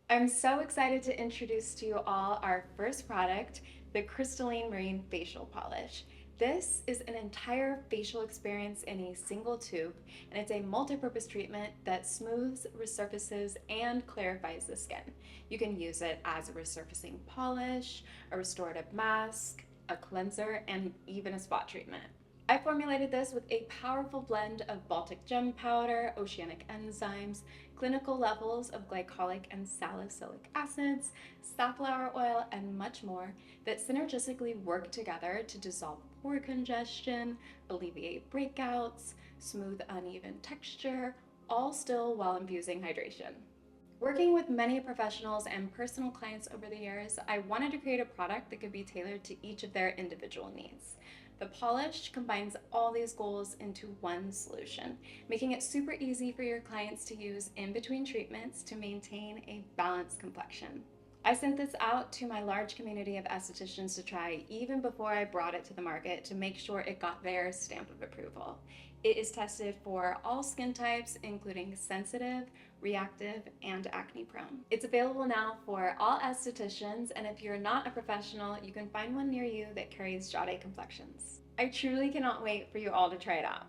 I'm so excited to introduce to you all our first product, the Crystalline Marine Facial Polish. This is an entire facial experience in a single tube, and it's a multi-purpose treatment that smooths, resurfaces, and clarifies the skin. You can use it as a resurfacing polish, a restorative mask, a cleanser, and even a spot treatment. I formulated this with a powerful blend of Baltic gem powder, oceanic enzymes, clinical levels of glycolic and salicylic acids, safflower oil, and much more that synergistically work together to dissolve pore congestion, alleviate breakouts, smooth uneven texture, all still while infusing hydration. Working with many professionals and personal clients over the years, I wanted to create a product that could be tailored to each of their individual needs. The polish combines all these goals into one solution, making it super easy for your clients to use in between treatments to maintain a balanced complexion. I sent this out to my large community of estheticians to try even before I brought it to the market to make sure it got their stamp of approval. It is tested for all skin types, including sensitive, reactive, and acne prone. It's available now for all estheticians, and if you're not a professional, you can find one near you that carries JADÉ Complexions. I truly cannot wait for you all to try it out.